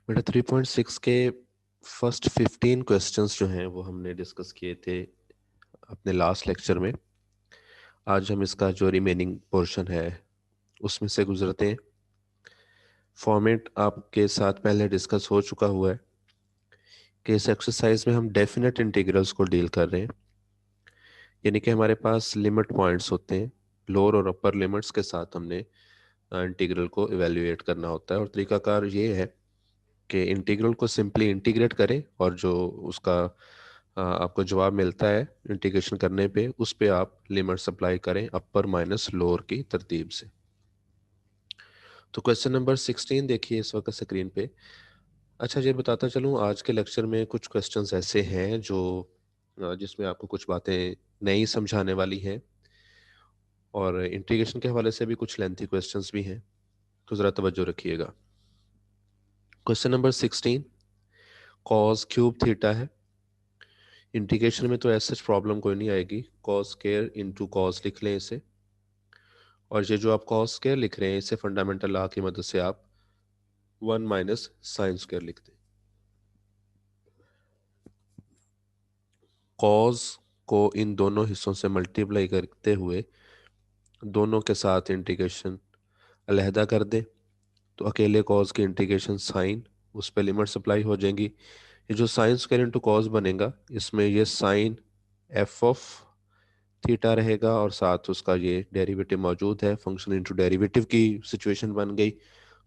बेटा 3.6 के first 15 questions जो हैं वो हमने डिस्कस किए थे अपने लास्ट लेक्चर में। आज हम इसका जो रिमेनिंग पोर्शन है उसमें से गुजरते हैं। फॉर्मेट आपके साथ पहले डिस्कस हो चुका हुआ है कि इस एक्सरसाइज में हम डेफिनेट इंटीग्रल्स को डील कर रहे हैं, यानी कि हमारे पास लिमिट पॉइंट्स होते हैं। लोअर और अपर लिमिट्स के साथ हमने इंटीग्रल को इवेल्युएट करना होता है, और तरीकाकार ये है कि इंटीग्रल को सिंपली इंटीग्रेट करें और जो उसका आपको जवाब मिलता है इंटीग्रेशन करने पे, उस पे आप लिमिट्स अप्लाई करें अपर माइनस लोअर की तरतीब से। तो क्वेश्चन नंबर 16 देखिए इस वक्त स्क्रीन पे। अच्छा, ये बताता चलूँ, आज के लेक्चर में कुछ क्वेश्चंस ऐसे हैं जो जिसमें आपको कुछ बातें नई समझाने वाली हैं, और इंटीग्रेशन के हवाले से भी कुछ लेंथी क्वेश्चंस भी हैं, तो ज़रा तवज्जो रखिएगा। Question number 16 cos cube theta है। इंटीग्रेशन में तो ऐसा प्रॉब्लम कोई नहीं आएगी, कॉस स्क्वायर इनटू कॉस लिख लें इसे, और ये जो आप कॉस स्क्वायर लिख रहे हैं इसे फंडामेंटल लॉ की मदद से आप 1 माइनस साइन स्क्वायर लिख दें। कॉस को इन दोनों हिस्सों से मल्टीप्लाई करते हुए दोनों के साथ इंटीग्रेशन अलहदा कर दें, तो अकेले कॉस की इंटीग्रेशन साइन, उस पर लिमिट सप्लाई हो जाएंगी। ये जो साइन स्क्वायर इंटू कॉस बनेगा, इसमें ये साइन एफ ऑफ थीटा रहेगा, और साथ उसका ये डेरिवेटिव मौजूद है, फंक्शन इंटू डेरिवेटिव की सिचुएशन बन गई।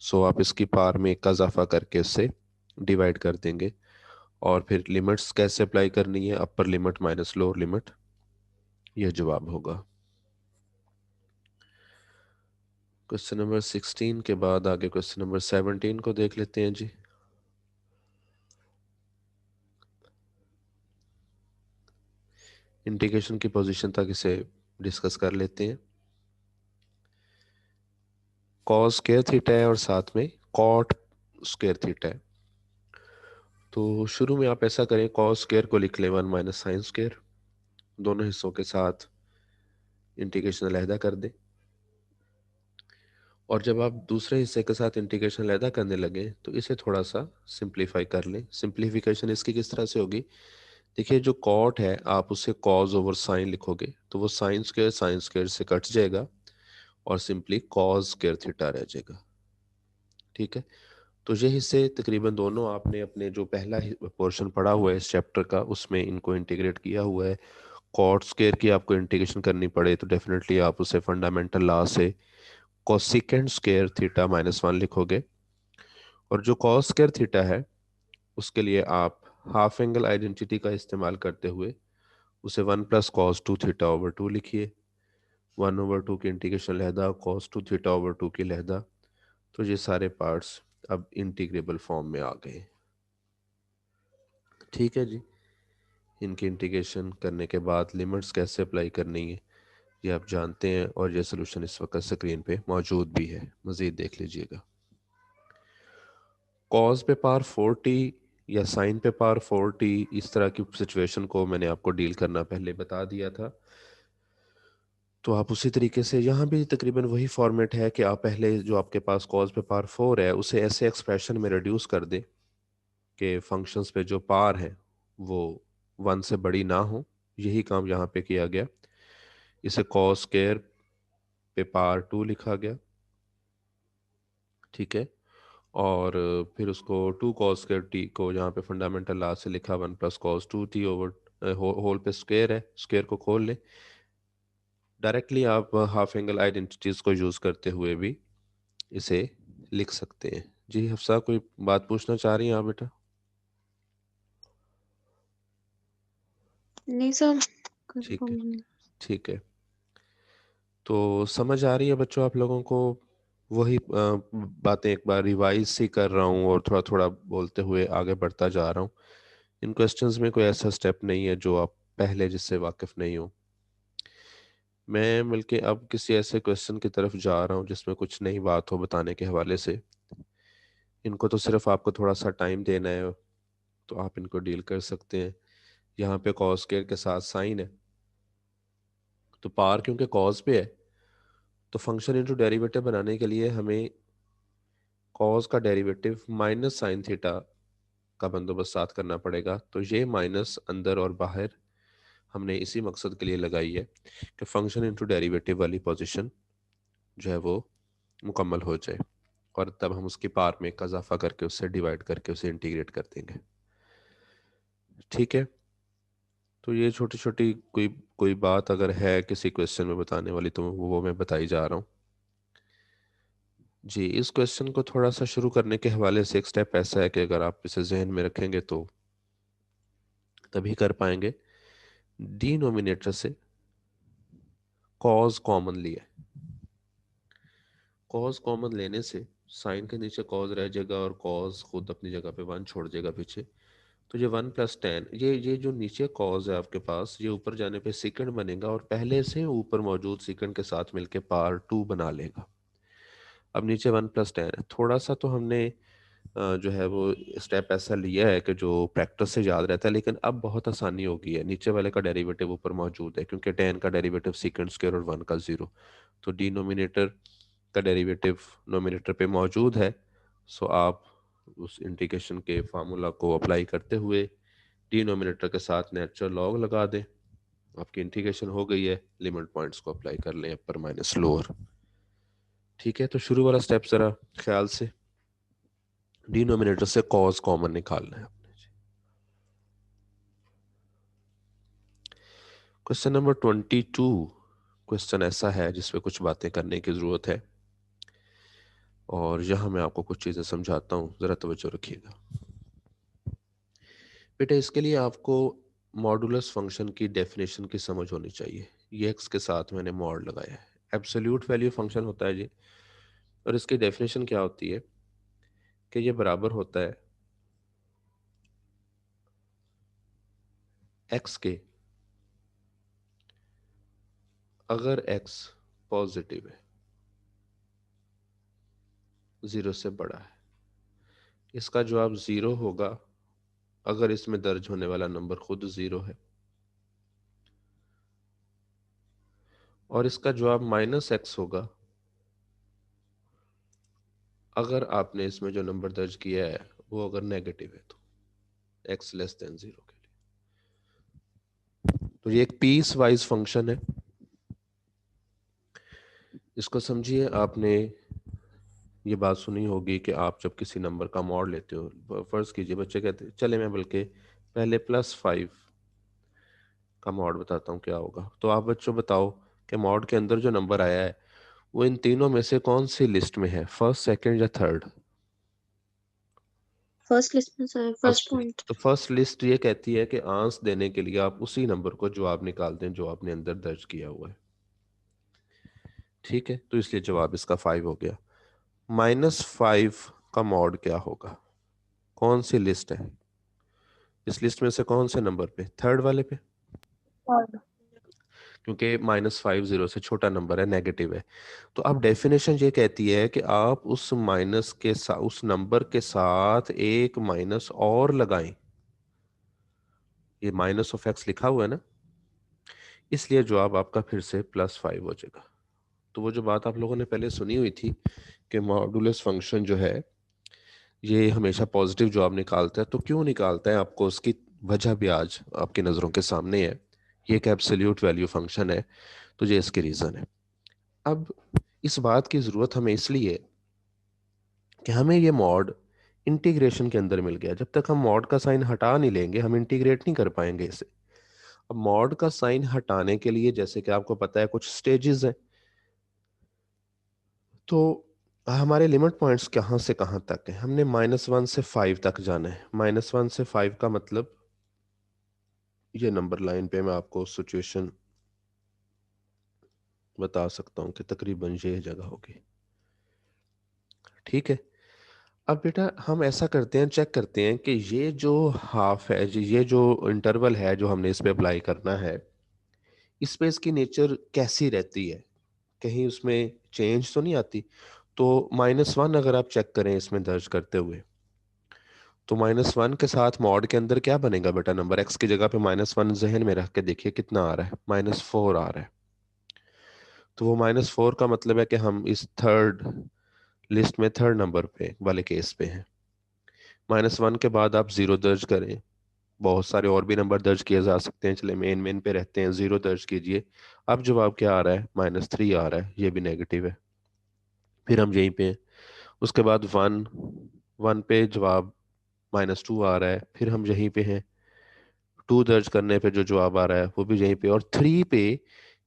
सो आप इसकी पावर में एक का इजाफा करके इससे डिवाइड कर देंगे, और फिर लिमिट्स कैसे अप्लाई करनी है, upper limit minus lower limit, यह जवाब होगा। क्वेश्चन नंबर 16 के बाद आगे क्वेश्चन नंबर 17 को देख लेते हैं जी। इंटीग्रेशन की पोजीशन तक इसे डिस्कस कर लेते हैं। कॉस स्क्वायर थीटा है और साथ में कॉट स्क्वायर थीटा है। तो शुरू में आप ऐसा करें, कॉस स्क्वायर को लिख लें 1 माइनस साइन स्क्वायर, दोनों हिस्सों के साथ इंटीग्रेशन अलहदा कर दें, और जब आप दूसरे हिस्से के साथ इंटीग्रेशन अलहदा करने लगे तो इसे थोड़ा सा सिंप्लीफाई कर लें। सिंप्लीफिकेशन इसकी किस तरह से होगी, देखिए जो कॉट है आप उसे कॉज ओवर साइन लिखोगे, तो वो साइन स्क्वायर से कट जाएगा और सिंपली कॉज स्क्वायर थीटा रह जाएगा। ठीक है, तो ये हिस्से तकरीबन दोनों आपने अपने जो पहला पोर्शन पढ़ा हुआ है इस चैप्टर का, उसमें इनको इंटीग्रेट किया हुआ है। कॉट स्क्वायर की आपको इंटीग्रेशन करनी पड़े तो डेफिनेटली आप उसे फंडामेंटल लॉ से कोसिकेंड स्क्वायर थीटा माइनस 1 लिखोगे, और जो कॉस स्क्वायर थीटा है उसके लिए आप हाफ एंगल आइडेंटिटी का इस्तेमाल करते हुए उसे 1 प्लस कॉस 2 थीटा ओवर 2 लिखिए। 1 ओवर 2 की इंटीग्रेशन लहदा, कॉस 2 थीटा ओवर 2 की लहदा, तो ये सारे पार्ट्स अब इंटीग्रेबल फॉर्म में आ गए। ठीक है जी, इनकी इंटीग्रेशन करने के बाद लिमिट्स कैसे अप्लाई करनी है ये आप जानते हैं, और ये सोल्यूशन इस वक्त स्क्रीन पे मौजूद भी है, मज़ीद देख लीजिएगा। कॉस पे पावर 40 या साइन पे पावर 40, इस तरह की सिचुएशन को मैंने आपको डील करना पहले बता दिया था। तो आप उसी तरीके से यहाँ भी तकरीबन वही फॉर्मेट है कि आप पहले जो आपके पास कॉस पे पावर 4 है उसे ऐसे एक्सप्रेशन में रिड्यूस कर दें कि फंक्शंस पे जो पावर है वो 1 से बड़ी ना हो। यही काम यहाँ पे किया गया, इसे कॉस स्क्वायर पे पावर 2 लिखा गया। ठीक है, और फिर उसको 2 कॉस स्क्वायर टी को यहाँ पे फंडामेंटल लॉ से लिखा 1 plus cos 2 t over whole पे स्क्वायर है, स्क्वायर को खोल लें। डायरेक्टली आप हाफ एंगल आइडेंटिटीज को यूज़ करते हुए भी इसे लिख सकते हैं। जी हफ्सा, कोई बात पूछना चाह रही हैं आप बेटा? नहीं सर, कोई ठीक है, प्रॉब्लम नहीं। ठीक है। तो समझ आ रही है बच्चों आप लोगों को? वही बातें एक बार रिवाइज सी कर रहा हूँ और थोड़ा थोड़ा बोलते हुए आगे बढ़ता जा रहा हूँ। इन क्वेश्चंस में कोई ऐसा स्टेप नहीं है जो आप पहले जिससे वाकिफ नहीं हो। मैं बल्कि अब किसी ऐसे क्वेश्चन की तरफ जा रहा हूँ जिसमें कुछ नई बात हो बताने के हवाले से। इनको तो सिर्फ आपको थोड़ा सा टाइम देना है, तो आप इनको डील कर सकते हैं। यहाँ पे कॉस स्क्वायर के साथ साइन है, तो पावर क्योंकि कॉस पे है, तो फंक्शन इंटू डेरिवेटिव बनाने के लिए हमें कॉज का डेरिवेटिव माइनस साइन थीटा का बंदोबस्त साथ करना पड़ेगा। तो ये माइनस अंदर और बाहर हमने इसी मकसद के लिए लगाई है कि फंक्शन इनटू डेरिवेटिव वाली पोजीशन जो है वो मुकम्मल हो जाए, और तब हम उसकी पार में एक इजाफा करके उससे डिवाइड करके उसे इंटीग्रेट कर देंगे। ठीक है, तो ये छोटी छोटी कोई कोई बात अगर है किसी क्वेश्चन में बताने वाली तो वो मैं बताई जा रहा हूँ। जी, इस क्वेश्चन को थोड़ा सा शुरू करने के हवाले से एक स्टेप ऐसा है कि अगर आप इसे जहन में रखेंगे तो तभी कर पाएंगे। डिनोमिनेटर से कॉज कॉमन लिया, कॉज कॉमन लेने से साइन के नीचे कॉज रह जाएगा और कॉज खुद अपनी जगह पे वन छोड़ जाएगा पीछे। तो ये 1 + tan, ये जो नीचे कॉज है आपके पास, ये ऊपर जाने पे सीकेंड बनेगा और पहले से ऊपर मौजूद सीकेंड के साथ मिलके पावर 2 बना लेगा। अब नीचे 1 + tan है, थोड़ा सा तो हमने जो है वो स्टेप ऐसा लिया है कि जो प्रैक्टिस से याद रहता है, लेकिन अब बहुत आसानी हो गई है। नीचे वाले का डेरिवेटिव ऊपर मौजूद है क्योंकि tan का डेरिवेटिव सेकंड स्क्वायर और 1 का 0, तो डिनोमिनेटर का डेरिवेटिव नोमिनेटर पे मौजूद है। सो आप उस इंटीग्रेशन के फार्मूला को अप्लाई करते हुए डिनोमिनेटर के साथ नेचुरल लॉग लगा दें, आपकी इंटीग्रेशन हो गई है। लिमिट पॉइंट्स को अप्लाई कर लें, अपर माइनस लोअर। ठीक है, तो शुरू वाला स्टेप जरा ख्याल से, डिनोमिनेटर से कॉज कॉमन निकालना है आपने। क्वेश्चन नंबर 22 क्वेश्चन ऐसा है जिसपे कुछ बातें करने की जरूरत है, और यहाँ मैं आपको कुछ चीजें समझाता हूँ, जरा तवज्जो रखिएगा बेटा। इसके लिए आपको मॉडुलस फंक्शन की डेफिनेशन की समझ होनी चाहिए। ये एक्स के साथ मैंने मॉड लगाया है, एब्सोल्यूट वैल्यू फंक्शन होता है जी, और इसकी डेफिनेशन क्या होती है कि ये बराबर होता है एक्स के अगर एक्स पॉजिटिव है, 0 से बड़ा है। इसका जवाब 0 होगा अगर इसमें दर्ज होने वाला नंबर खुद 0 है, और इसका जवाब -x होगा अगर आपने इसमें जो नंबर दर्ज किया है वो अगर नेगेटिव है, तो x <0 के लिए। तो ये एक पीस वाइज फंक्शन है, इसको समझिए। आपने ये बात सुनी होगी कि आप जब किसी नंबर का मॉड लेते हो, फर्ज कीजिए बच्चे कहते हैं चले मैं बल्कि पहले +5 का मॉड बताता हूँ क्या होगा। तो आप बच्चों बताओ कि मॉड के अंदर जो नंबर आया है वो इन तीनों में से कौन सी लिस्ट में है, फर्स्ट, सेकंड या थर्ड? फर्स्ट लिस्ट में सर, फर्स्ट फर्स्ट। पॉइंट। तो फर्स्ट लिस्ट ये कहती है कि आंसर देने के लिए आप उसी नंबर को जवाब निकाल दें जो आपने अंदर दर्ज किया हुआ है। ठीक है, तो इसलिए जवाब इसका 5 हो गया। -5 का मॉड क्या होगा, कौन सी लिस्ट है इस लिस्ट में से, कौन से नंबर पे, थर्ड वाले पे, और क्योंकि -5 0 से छोटा नंबर है, नेगेटिव है। तो अब डेफिनेशन ये कहती है कि आप उस माइनस के साथ, उस नंबर के साथ एक माइनस और लगाएं। ये -(x) लिखा हुआ है ना, इसलिए जवाब आपका फिर से +5 हो जाएगा। तो वो जो बात आप लोगों ने पहले सुनी हुई थी कि मॉडुलस फंक्शन जो है ये हमेशा पॉजिटिव जवाब निकालता है, तो क्यों निकालता है, आपको उसकी वजह भी आज आपकी नज़रों के सामने है। ये एक एब्सोल्यूट वैल्यू फंक्शन है, तो ये इसकी रीज़न है। अब इस बात की ज़रूरत हमें इसलिए कि हमें ये मॉड इंटीग्रेशन के अंदर मिल गया। जब तक हम मॉड का साइन हटा नहीं लेंगे हम इंटीग्रेट नहीं कर पाएंगे इसे। अब मॉड का साइन हटाने के लिए जैसे कि आपको पता है कुछ स्टेजेस हैं, तो हमारे लिमिट पॉइंट्स कहाँ से कहाँ तक है, हमने -1 से 5 तक जाना है। -1 से 5 का मतलब ये नंबर लाइन पे मैं आपको सिचुएशन बता सकता हूँ कि तकरीबन ये जगह होगी। ठीक है, अब बेटा हम ऐसा करते हैं, चेक करते हैं कि ये जो हाफ है, ये जो इंटरवल है जो हमने इस पे अप्लाई करना है, इस पे इसकी नेचर कैसी रहती है, कहीं उसमें चेंज तो नहीं आती। तो -1 अगर आप चेक करें इसमें दर्ज करते हुए, तो -1 के साथ मॉड के अंदर क्या बनेगा बेटा, नंबर x की जगह पे -1 जहन में रख के देखिए कितना आ रहा है, -4 आ रहा है। तो वो -4 का मतलब है कि हम इस थर्ड लिस्ट में थर्ड नंबर पे वाले केस पे है। -1 के बाद आप 0 दर्ज करें, बहुत सारे और भी नंबर दर्ज किए जा सकते हैं, चले मेन पे रहते हैं, 0 दर्ज कीजिए। अब जवाब क्या आ रहा है? -3 आ रहा है, ये भी नेगेटिव है। फिर हम यहीं पे हैं। उसके बाद 1 पे जवाब -2 आ रहा है, फिर हम यहीं पे हैं। 2 दर्ज करने पे जो जवाब आ रहा है वो भी यहीं पे, और 3 पे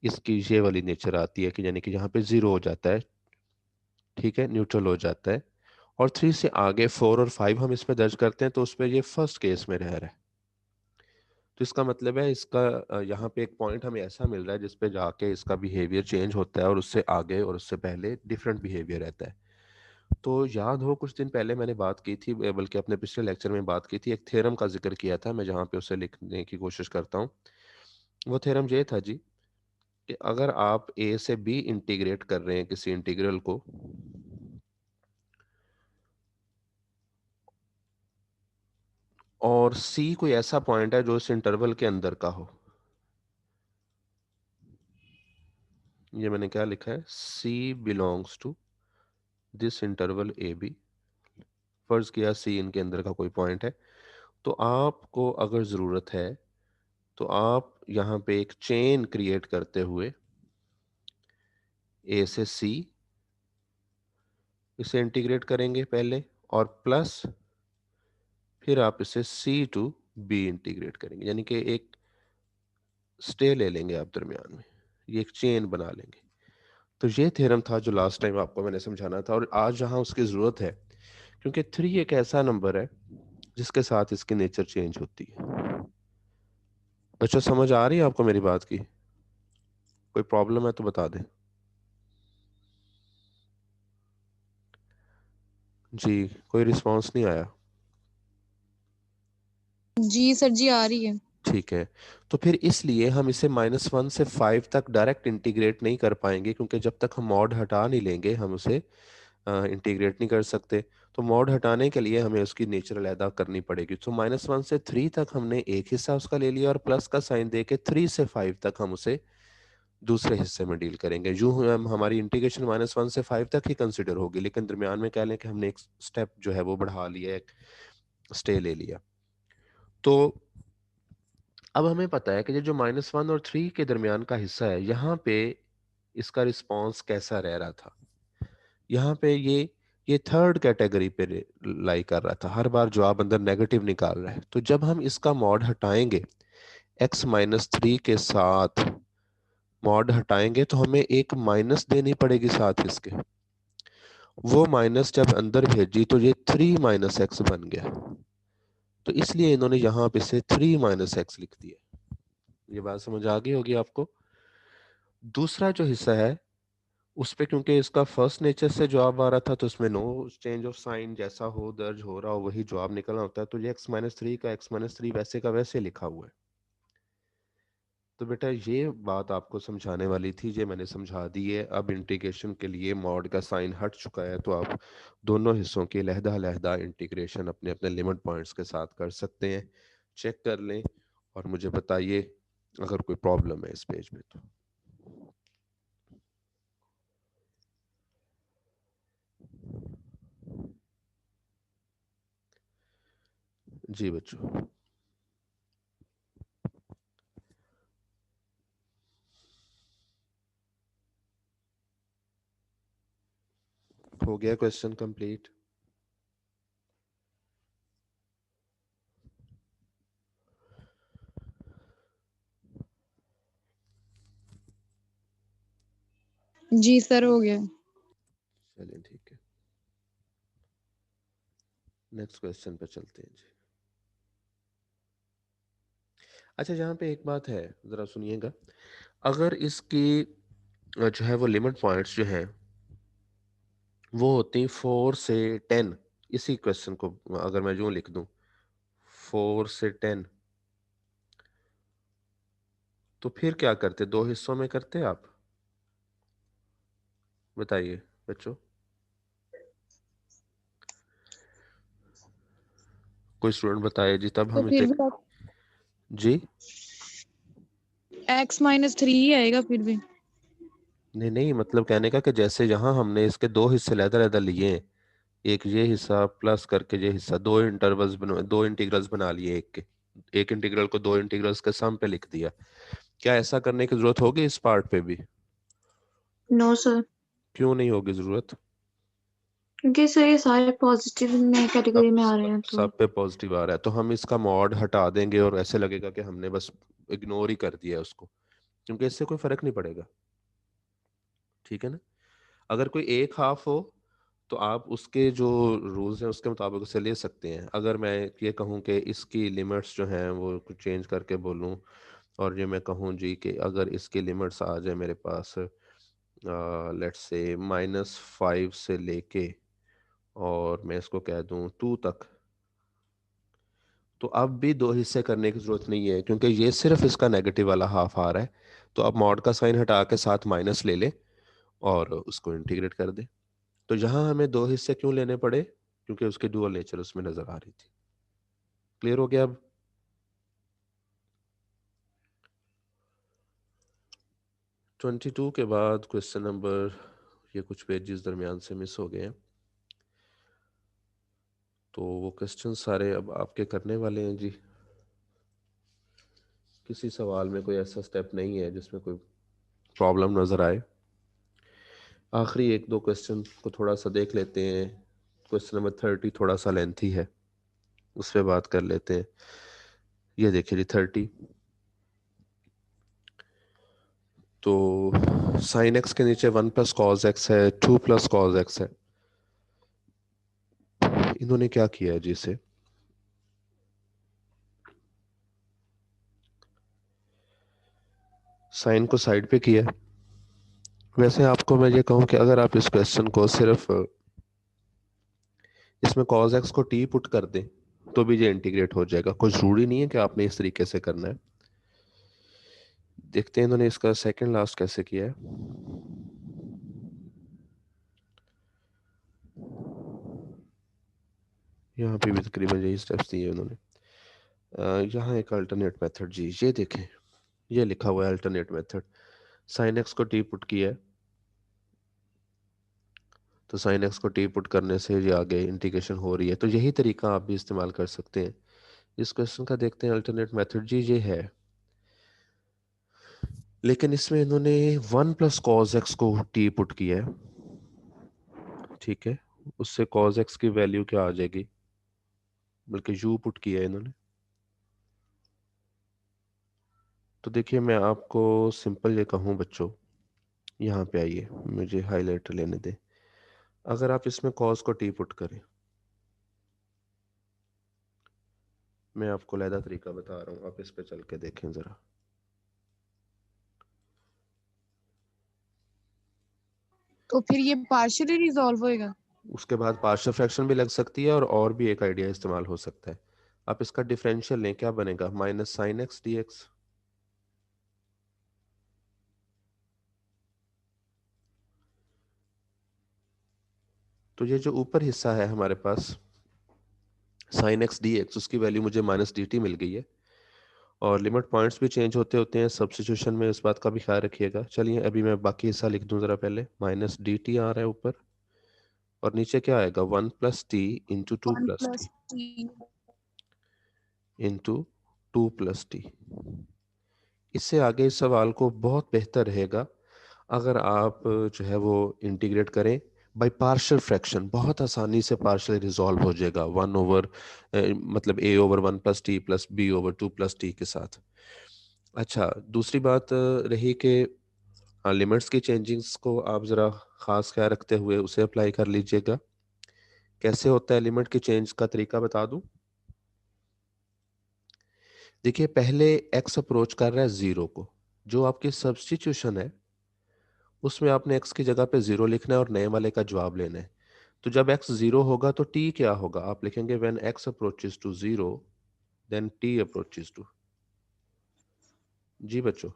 इसकी ये वाली नेचर आती है कि यानी कि यहाँ पे 0 हो जाता है, ठीक है, न्यूट्रल हो जाता है। और 3 से आगे 4 और 5 हम इसमें दर्ज करते हैं तो उसमें ये फर्स्ट केस में रह रहा है। तो इसका मतलब है इसका यहाँ पे एक पॉइंट हमें ऐसा मिल रहा है जिसपे जाके इसका बिहेवियर चेंज होता है और उससे आगे और उससे पहले डिफरेंट बिहेवियर रहता है। तो याद हो कुछ दिन पहले मैंने बात की थी, बल्कि अपने पिछले लेक्चर में बात की थी, एक थ्योरम का जिक्र किया था मैं, जहाँ पे उसे लिखने की कोशिश करता हूँ। वो थ्योरम ये था जी कि अगर आप ए से बी इंटीग्रेट कर रहे हैं किसी इंटीग्रल को, और सी कोई ऐसा पॉइंट है जो इस इंटरवल के अंदर का हो, ये मैंने क्या लिखा है, C belongs to this interval A B, फर्ज किया सी इनके अंदर का कोई पॉइंट है, तो आपको अगर ज़रूरत है तो आप यहाँ पे एक चेन क्रिएट करते हुए ए से सी इसे इंटीग्रेट करेंगे पहले, और प्लस फिर आप इसे सी टू बी इंटीग्रेट करेंगे, यानी कि एक स्टे ले लेंगे आप दरमियान में, ये एक चेन बना लेंगे। तो ये थ्योरम था जो लास्ट टाइम आपको मैंने समझाना था, और आज जहां उसकी ज़रूरत है, क्योंकि 3 एक ऐसा नंबर है जिसके साथ इसकी नेचर चेंज होती है। बच्चों समझ आ रही है आपको मेरी बात की? कोई प्रॉब्लम है तो बता दें। जी, कोई रिस्पांस नहीं आया। जी सर जी आ रही है। ठीक है, तो फिर इसलिए हम इसे -1 से 5 तक डायरेक्ट इंटीग्रेट नहीं कर पाएंगे, क्योंकि जब तक हम मॉड हटा नहीं लेंगे हम उसे इंटीग्रेट नहीं कर सकते। तो मॉड हटाने के लिए हमें उसकी नेचर अलहदा करनी पड़ेगी। तो -1 से 3 तक हमने एक हिस्सा उसका ले लिया, और प्लस का साइन दे के 3 से 5 तक हम उसे दूसरे हिस्से में डील करेंगे। यूं हम हमारी इंटीग्रेशन -1 से 5 तक ही कंसिडर होगी, लेकिन दरमियान में कह लें कि हमने एक स्टेप जो है वो बढ़ा लिया, एक स्टे ले लिया। तो अब हमें पता है कि ये जो -1 और 3 के दरमियान का हिस्सा है, यहाँ पे इसका रिस्पॉन्स कैसा रह रहा था। यहाँ पे ये थर्ड कैटेगरी पे लाई कर रहा था, हर बार जवाब अंदर नेगेटिव निकाल रहा है। तो जब हम इसका मॉड हटाएंगे, x-3 के साथ मॉड हटाएंगे, तो हमें एक माइनस देनी पड़ेगी साथ इसके। वो माइनस जब अंदर भेजी तो ये 3 - x बन गया, तो इसलिए इन्होंने यहाँ पे से 3 - x लिख दिया। ये बात समझ आ गई होगी आपको। दूसरा जो हिस्सा है उस पे, क्योंकि इसका फर्स्ट नेचर से जवाब आ रहा था, तो उसमें नो चेंज ऑफ साइन, जैसा हो दर्ज हो रहा हो वही जवाब निकलना होता है। तो ये x-3 का x-3 वैसे का वैसे लिखा हुआ है। तो बेटा ये बात आपको समझाने वाली थी, ये मैंने समझा दी है। अब इंटीग्रेशन के लिए मॉड का साइन हट चुका है, तो आप दोनों हिस्सों की अलहदा-अलहदा इंटीग्रेशन अपने अपने लिमिट पॉइंट्स के साथ कर सकते हैं। चेक कर लें और मुझे बताइए अगर कोई प्रॉब्लम है इस पेज में तो। जी बच्चों, हो गया क्वेश्चन कंप्लीट? जी सर हो गया। चलिए ठीक है, नेक्स्ट क्वेश्चन पे चलते हैं जी। अच्छा, यहाँ पे एक बात है, जरा सुनिएगा। अगर इसकी जो है वो लिमिट पॉइंट्स जो हैं वो होती 4 से 10, इसी क्वेश्चन को अगर मैं यूं लिख दूं 4 से 10, तो फिर क्या करते? दो हिस्सों में करते आप? बताइए बच्चों, कोई स्टूडेंट बताए जी, तब तो हम फिर इसे। भी जी, x-3 ही आएगा फिर भी। नहीं नहीं, मतलब कहने का कि जैसे यहाँ हमने इसके दो हिस्से अलग-अलग लिए हैं, एक ये हिस्सा प्लस करके ये हिस्सा, दो इंटरवल्स बना, दो इंटीग्रल्स बना लिए एक के, एक इंटीग्रल को दो इंटीग्रल्स के सम पे लिख दिया। क्या ऐसा करने की जरूरत होगी इस पार्ट पे भी? नो सर, क्यों नहीं होगी जरूरत? क्योंकि सर ये सारे पॉजिटिव में सब कैटेगरी में आ रहे सब हैं तो। सब पे पॉजिटिव आ रहा है तो हम इसका मॉड हटा देंगे और ऐसे लगेगा कि हमने बस इग्नोर ही कर दिया है उसको, क्योंकि इससे कोई फर्क नहीं पड़ेगा। ठीक है ना? अगर कोई एक हाफ हो तो आप उसके जो रूल्स हैं उसके मुताबिक उसे ले सकते हैं। अगर मैं ये कहूँ कि इसकी लिमिट्स जो हैं वो कुछ चेंज करके बोलूँ, और ये मैं कहूँ जी कि अगर इसकी लिमिट्स आ जाए मेरे पास, लेट्स से -5 से लेके, और मैं इसको कह दूँ 2 तक, तो अब भी दो हिस्से करने की जरूरत नहीं है, क्योंकि ये सिर्फ इसका नेगेटिव वाला हाफ आ रहा है। तो अब मॉड का साइन हटा के साथ माइनस ले ले और उसको इंटीग्रेट कर दे। तो यहाँ हमें दो हिस्से क्यों लेने पड़े? क्योंकि उसकी डुअल नेचर उसमें नजर आ रही थी। क्लियर हो गया अब? 22 के बाद क्वेश्चन नंबर, ये कुछ पेजेस दरमियान से मिस हो गए हैं, तो वो क्वेश्चन सारे अब आपके करने वाले हैं जी। किसी सवाल में कोई ऐसा स्टेप नहीं है जिसमें कोई प्रॉब्लम नज़र आए। आखिरी एक दो क्वेश्चन को थोड़ा सा देख लेते हैं। क्वेश्चन नंबर 30 थोड़ा सा लेंथी है, उस पर बात कर लेते हैं। ये देखिए जी 30, तो साइन एक्स के नीचे 1 प्लस कॉज एक्स है, 2 प्लस कॉज एक्स है। इन्होंने क्या किया है जी? इसे साइन को साइड पे किया है। वैसे आपको मैं ये कहूँ कि अगर आप इस क्वेश्चन को सिर्फ इसमें cos x को t पुट कर दें तो भी ये इंटीग्रेट हो जाएगा। कोई जरूरी नहीं है कि आपने इस तरीके से करना है। देखते हैं इन्होंने इसका सेकंड लास्ट कैसे किया है। यहाँ पे भी तकरीबन यही स्टेप्स दिए उन्होंने। यहाँ एक अल्टरनेट मेथड जी, ये देखें, ये लिखा हुआ है अल्टरनेट मेथड। साइन एक्स को t पुट किया है, तो साइन एक्स को t पुट करने से ये आगे इंटीग्रेशन हो रही है। तो यही तरीका आप भी इस्तेमाल कर सकते हैं। इस क्वेश्चन का देखते हैं अल्टरनेट मेथड जी, ये है, लेकिन इसमें इन्होंने 1 प्लस कॉज एक्स को t पुट किया है। ठीक है, उससे cos x की वैल्यू क्या आ जाएगी, बल्कि u पुट किया है इन्होंने। तो देखिए मैं आपको सिंपल ये कहूँ बच्चों, यहाँ पे आइए, मुझे हाईलाइटर लेने दें। अगर आप इसमें cos को t पुट करें, मैं आपको लहदा तरीका बता रहा हूँ, आप इस पे चल के देखें ज़रा। तो फिर ये पार्शियली रिजॉल्व होएगा। उसके बाद पार्शियल फ्रैक्शन भी लग सकती है, और भी एक आइडिया इस्तेमाल हो सकता है। आप इसका डिफरेंशियल लें, क्या बनेगा? Minus sine x D x. तो ये जो ऊपर हिस्सा है हमारे पास साइन एक्स डी एक्स, उसकी वैल्यू मुझे माइनस डी टी मिल गई है। और लिमिट पॉइंट्स भी चेंज होते होते हैं सब्स्टिट्यूशन में, इस बात का भी ख्याल रखिएगा। चलिए अभी मैं बाकी हिस्सा लिख दूं ज़रा पहले। माइनस डी टी आ रहा है ऊपर, और नीचे क्या आएगा? 1 + t into 2 + t 1 + t। Into 2 + t। इससे आगे इस सवाल को बहुत बेहतर रहेगा अगर आप जो है वो इंटीग्रेट करें बाय पार्शियल फ्रैक्शन। बहुत आसानी से पार्शियल रिजॉल्व हो जाएगा 1/, मतलब a/1 + t + b/2 + t के साथ। अच्छा, दूसरी बात रही कि हाँ, लिमिट्स की चेंजिंग्स को आप ज़रा ख़ास ख्याल रखते हुए उसे अप्लाई कर लीजिएगा। कैसे होता है लिमिट की चेंज का तरीका बता दूं। देखिए पहले x अप्रोच कर रहा है 0 को, जो आपकी सब्स्टिट्यूशन है उसमें आपने x की जगह पे 0 लिखना है और नए वाले का जवाब लेना है। तो जब x 0 होगा तो t क्या होगा? आप लिखेंगे when x approaches to 0 then t approaches to. जी बच्चों,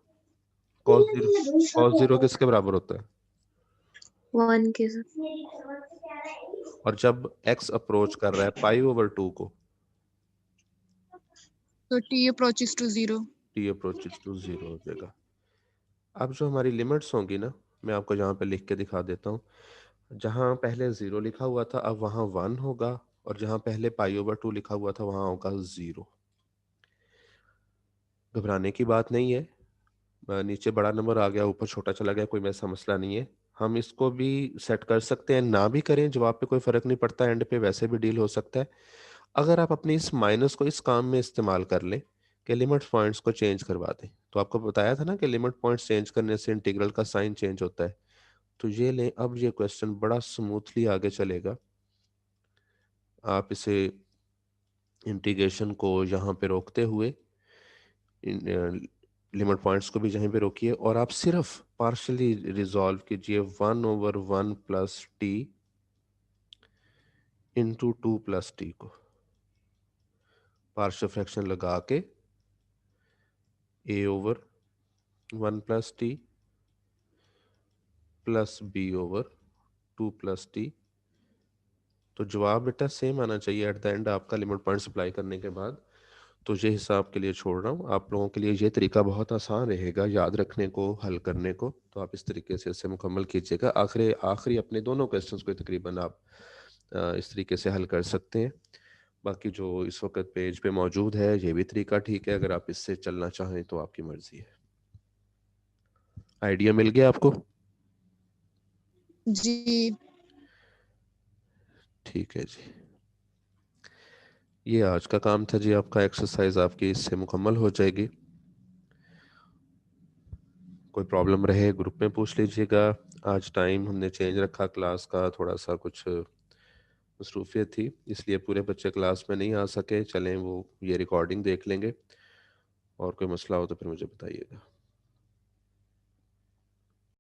cos 0 किसके बराबर होता है? 1 के साथ। और जब x अप्रोच कर रहा है π/2 को, तो t approaches to 0। t approaches to 0 हो जाएगा। अब जो हमारी लिमिट्स होंगी ना, मैं आपको जहाँ पे लिख के दिखा देता हूँ। जहाँ पहले 0 लिखा हुआ था अब वहाँ 1 होगा, और जहाँ पहले π/2 लिखा हुआ था वहाँ होगा 0। घबराने की बात नहीं है। नीचे बड़ा नंबर आ गया, ऊपर छोटा चला गया, कोई वैसा मसला नहीं है। हम इसको भी सेट कर सकते हैं, ना भी करें, जवाब पे कोई फ़र्क नहीं पड़ता, एंड पे वैसे भी डील हो सकता है। अगर आप अपनी इस माइनस को इस काम में इस्तेमाल कर लें कि लिमिट पॉइंट्स को चेंज करवा दें, तो आपको बताया था ना कि लिमिट पॉइंट्स चेंज करने से इंटीग्रल का साइन चेंज होता है। तो ये लें, अब ये क्वेश्चन बड़ा स्मूथली आगे चलेगा। आप इसे इंटीग्रेशन को यहाँ पे रोकते हुए लिमिट पॉइंट्स को भी यहीं पे रोकिए, और आप सिर्फ पार्शली रिजॉल्व कीजिए 1/1 प्लस टी इंटू 2 + t को। पार्शियल फ्रैक्शन लगा के a/1 plus T plus b/2 + t। तो जवाब बेटा सेम आना चाहिए एट द एंड आपका लिमिट पॉइंट अप्लाई करने के बाद। तो ये हिसाब के लिए छोड़ रहा हूँ, आप लोगों के लिए ये तरीका बहुत आसान रहेगा याद रखने को, हल करने को। तो आप इस तरीके से इसे मुकम्मल कीजिएगा। आखिरी आखिरी अपने दोनों क्वेश्चंस को तकरीबन आप इस तरीके से हल कर सकते हैं। बाकी जो इस वक्त पेज पे मौजूद है ये भी तरीका ठीक है, अगर आप इससे चलना चाहें तो आपकी मर्जी है। आइडिया मिल गया आपको? जी। ठीक है जी, ये आज का काम था जी आपका। एक्सरसाइज आपकी इससे मुकम्मल हो जाएगी। कोई प्रॉब्लम रहे ग्रुप में पूछ लीजिएगा। आज टाइम हमने चेंज रखा क्लास का, थोड़ा सा कुछ मसरूफियत थी इसलिए पूरे बच्चे क्लास में नहीं आ सके। चलें, वो ये रिकॉर्डिंग देख लेंगे, और कोई मसला हो तो फिर मुझे बताइएगा।